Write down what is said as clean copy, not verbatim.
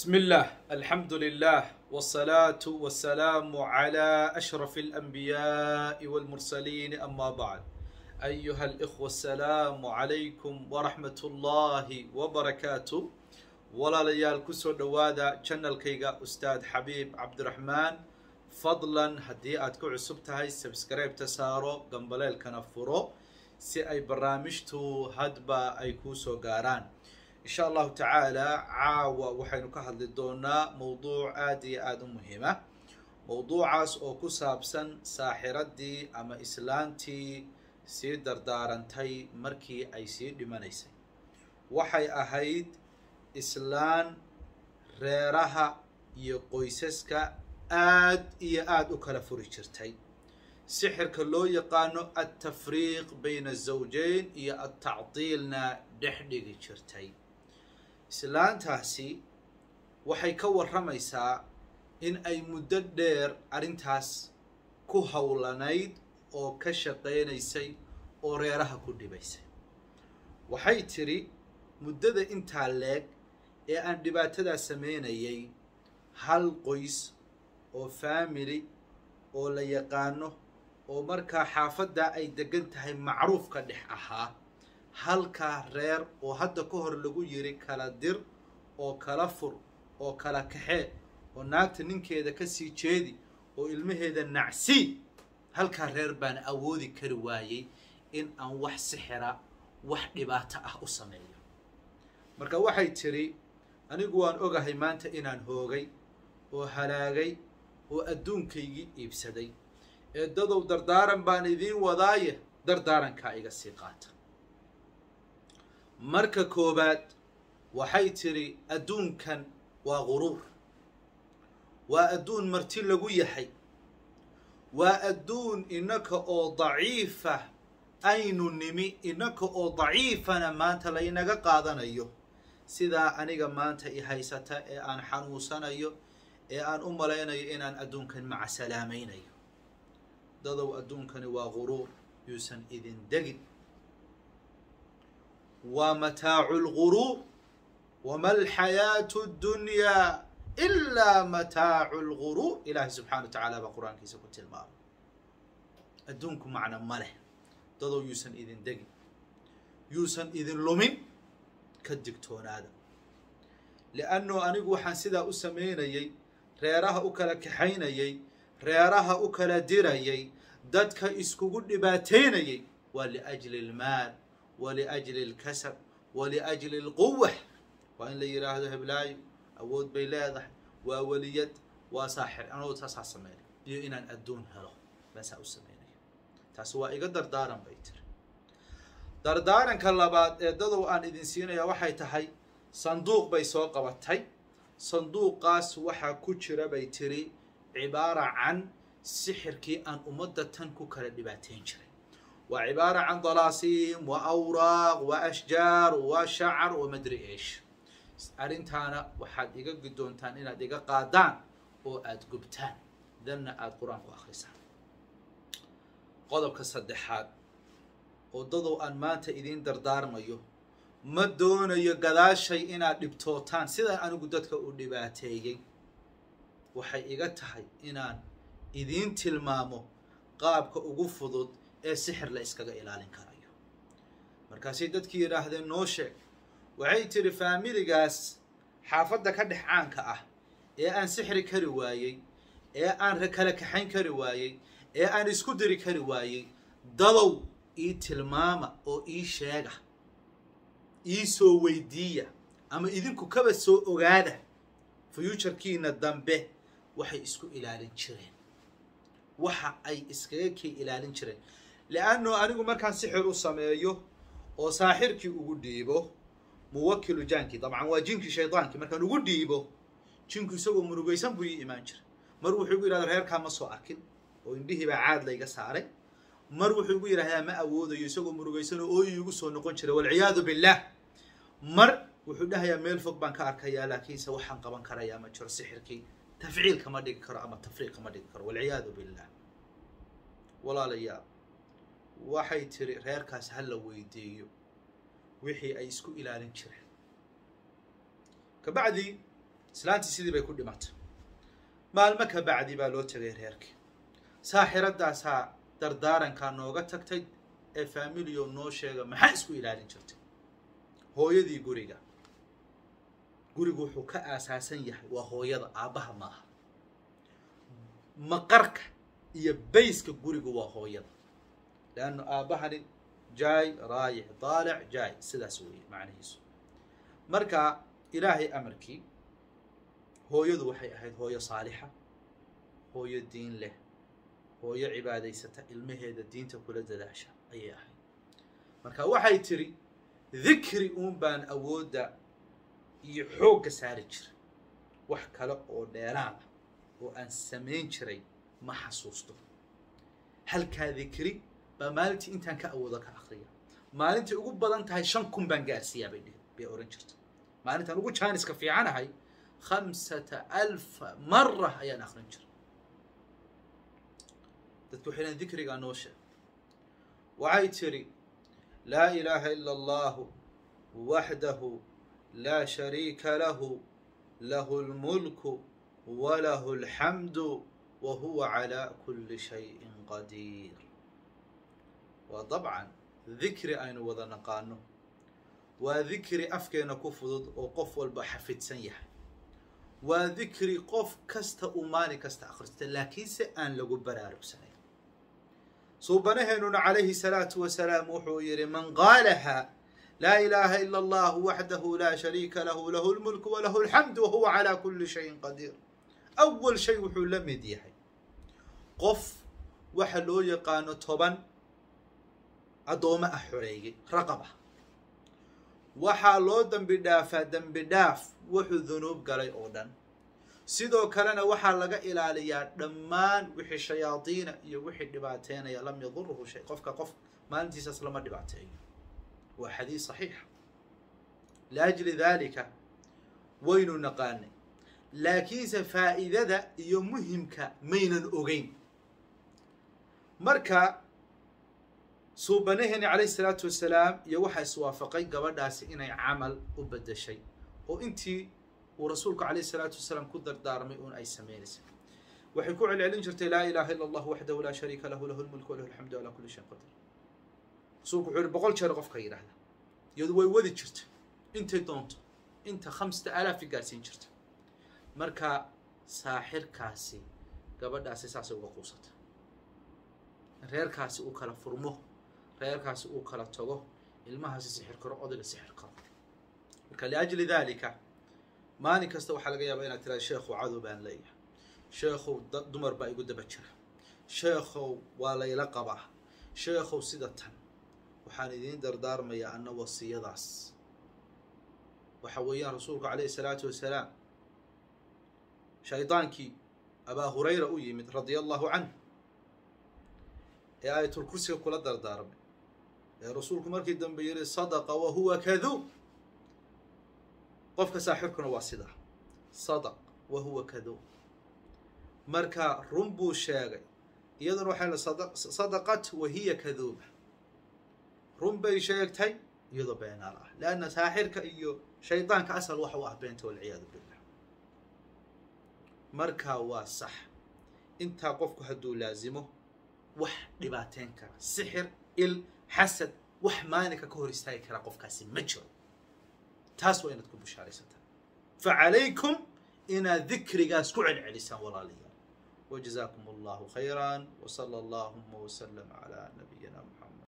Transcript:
بسم الله الحمد لله والصلاة والسلام على أشرف الأنبياء والمرسلين أما بعد أيها الإخوة السلام عليكم ورحمة الله وبركاته ولا ليال كسر دوادا channel كيغا أستاذ حبيب عبد الرحمن فضلا هدي أتكو عصبتها سبسكرايب تسارو قنبليل كنفرو سي أي برامجتو هدبا أي كوسو قاران إن شاء الله تعالى عاوة وحين كهد للدونا موضوع آدي مهمة موضوع عاس أو كسابسن ساحردي أما إسلانتي سي دردارنتي مركي أي سي دمانيسي وحي أهيد إسلان ريرها يقويسسك آد أكلا فريشرتي سحر كلو يقانو التفريق بين الزوجين يا التعطيلنا دحديقي شرتي islaantaasi waxay ka warramaysaa in ay muddo dheer arrintaas ku hawlanayd oo ka shaqeynaysay oo reeraha ku dhibaysay waxay tiri muddada intaa leeg ee aan dhibaatada sameynayay hal qoys oo family oo la yaqaano oo markaa xaafadda ay degan tahay macruuf ka dhex ahaa halka reer oo hadda ka hor lagu yiri kala dir oo kala fur oo kala kaxee oo naagta ninkeeda ka sii jeedi oo ilmaheeda nacsi halka reer baan awoodi kari waayay in aan wax sixira wax dhibaato ah u sameeyo marka waxay tiri anigu waan ogahay maanta inaan hoogay oo halaagay oo adduunkaygii iibsaday ee dadow dardaaran baan idiin wadaaye dardaaranka iga sii qaata marka koobaad waxay tiri adduunkan waa quruur waa adduun marti lagu yahay waa adduun inaka oo daciifa aynu nimi inaka oo daciifana maanta la inaga qaadanayo sidaa aniga maanta i haysata ee aan xanuunsanayo ee aan u malaynayo inaan adduunkan maca salaamaynayo dadow adduunkani waa quruur yuusan idin degin ومتاع الغرور وما الحياة الدنيا إلا متاع الغرور إله سبحانه وتعالى بقرآن كيسا كنت الماء أدونكم معنا ماله تضو يوسن إذن دقي يوسن إذن لمن كالدكتور هذا لأنه أنيقو حانسيدا أسمين يي ريراها أكلا كحين يي ريراها أكلا دير يي دادك إسكو قد باتين يي ولأجل المال ولأجل الكسب ولأجل القوة وإن لي هذا بلاي أود بيلاده ووليد وساحر أنا وتصح سميني إن أدون هلا بس أسميني تسوى يقدر دارن بيتر دارن كلا بعد دلو أن إذن سينا يا وحي تحي صندوق بيسوق وتحي صندوق قاس وحى كتشرة بيتري عبارة عن سحر كي أن أمدة تنكو كردباتين شري وعبارة عن ضلاسيم وأوراق وأشجار وشعر ومدري إيش أرنتانا وحد إيجا قدون تان إنا ديجا قادان أو أد قبتان ذن أد قرآن وأخرسان قضب كصدحات وضضو أن مانت إذين دردار مايو مدون يقدا شيء إنا دبتوتان سيدا أنا قدتك أدباتيجي وحي إيجا تحي إنا إذين تلمامو قابك أقفضد ee sixir la iskaga ilaalin karayo markaasay dadkii yiraahdeen noo sheeg waxay tiri faamiligaas xaafadda ka dhex caanka ah ee aan sixri kari waayay ee aan kala kaxayn kari waayay ee aan isku diri kari waayay dadow ii tilmaama oo ii sheega ii soo weydiiya ama idinku kaba soo ogaada future-kiina dambe waxay isku ilaalin jireen waxa ay iskaga kii ilaalin jireen لأنه أنا ما كان سحر وسمايه وساحر كي وجوديبه موكل جانكي طبعا واجنكي شيطان كي ما كان وجوديبه جنكي سووا مروجيسان بوي إيمانجر مروح يقول هذا الهير كان مصو أكل وإنديه بعاد ليجا سعره مروح يقول هذا ما أود يسووا مروجيسان أو يقصوا نقنشر والعياذ بالله وحدها يا ميل فوق بنك أركيا لكن سوى حنق بنك ريا ما تشر سحر كي تفعيل كما ذكر أما تفريق كما ذكر والعياذ بالله ولا ليا waxay tiri reerkaas hal la weydiiyo wixii ay isku ilaalin jireen kabacdi islaantii sidii bay ku dhimatay maalmo ka bacdi baa loo tagay reerkii saaxiradaasaa dardaarankaa nooga tagtay ee faamiliyo noo sheega maxaa isku ilaalin jirtay hooyadii gurigu wuxuu ka aasaasan yahay waa hooyada aabbaha maaha maqarka iyo bayska gurigu waa hooyada laanno aabbahani jaay raayix daalic jaay sidaas weeye macnihiisu marka ilaahay amarkii hooyadu waxay ahayd hooyo saalixa hooyo diin leh hooyo cibaadaysata ilmaheeda diinta kula dadaasha ayay ahayd marka waxay tiri dikri uun baan awoodda iyo xoogga saari jiray wax kale oo dheeraada oo aan samayn jiray ma xasuusto halkaa dikri baa maalintii intaan ka awoodo ka akhriya maalintii ugu badan tahay 5,000 baan gaarsiiyaa bay oran jirta maalintaan ugu jaaniska fiicanahay 5,000 مرة ayaan akhrin jiray dadku waxay dikriga noo sheeg waxay tiri laa ilaaha ila allah wahdahu laa shariika lahu lahu lmulku walahu lxamdu wahuwa calaa kulli shayin qadiir waa dabcan dikri aynu wada naqaano waa dikri afkeena ku fudud oo qof walba xafidsan yahay waa dikri qof kasta uu maalin kasta akhrista laakiinse aan lagu baraarugsanayn suubanaheennuna calayhi salaatu wasalaam wuxuu yidhi man qaalaha laa ilaaha ila allah waxdahu laa shariika lahu lahu lmulku walahu alxamdu wahuwa calaa kulli shayin qadiir awal shay wuxuu la mid yahay qof waxa loo yaqaano 10 addooma ah xoreeyay raqaba waxaa loo dambi dhaafaa dambi dhaaf wuxuu dunuub galay oo dhan sidoo kalena waxaa laga ilaaliyaa dhammaan wixii shayaadiina iyo wixii dhibaateynaya lam yadurruhu shay qofka qof maalintiisaas lama dhibaateeyo waa xadiis saxiix laajli daalika waynu naqaanay laakiinse faa'iidada iyo muhimka maynan ogeyn marka suubanaheeni calayhi salaatu wasalaam iyo waxaa iswaafaqay gabadhaasi inay camal u bedeshay oo intii uu rasuulku calayhi salaatu wasalaam ku dardaarmay uun ay samaynaysay waxay ku celcelin jirtay laa ilaaha ila allah waxdahu laa shariika lahu lahu lmulku walahu alxamdu calaa kulli shayin qadiir rasuulku wuxuu yihi 100 jeer qofka yidhaahda iyadu way wadi jirta intay doonto inta 5,000 gaarsiin jirta marka saaxirkaasi gabadhaasi saasay uga quusata reerkaasi uu kala furmo reerkaasi uu kala tago ilmahaasi sixir karo odayga sixir karo marka liajli daalika maalin kasta waxaa laga yaabaa inaad tiraahdo sheekhu cadow baan leeyahay sheekhu dumar baa igu daba jira sheekhow waa layla qabaa sheekhow sida tan waxaan idiin dardaarmayaa anna wasiyadaas waxa weeyaan rasuulku calayhi salaatu wasalaam shaydaankii abaa hurayra u yimid radia allahu canhu ee aayatul kursiga kula dardaarmay ee rasuulku markii dambe yidhi sadaqa wahuwa kaduub qofka saaxirkuna waa sidaa sadaq wahuwa kaduub marka run buu sheegay iyaduna waxay sadaqat wahiya kaduuba run bay sheegtay iyadoo beenaal ah laanna saaxirka iyo shaydaanka asal waxa u ah beenta walciyaadu billah marka waa sax intaa qofku hadduu laazimo wax dhibaateyn kara sixir il xasad wax maalinka ka hor istaagi kara qofkaasi ma jiro taas waa inaad ku bushaaraysataa facalaykum inaad dikrigaas ku celcelisaan walaalayaal وجزاكم الله خيرا وصلى اللهم وسلم على نبينا محمد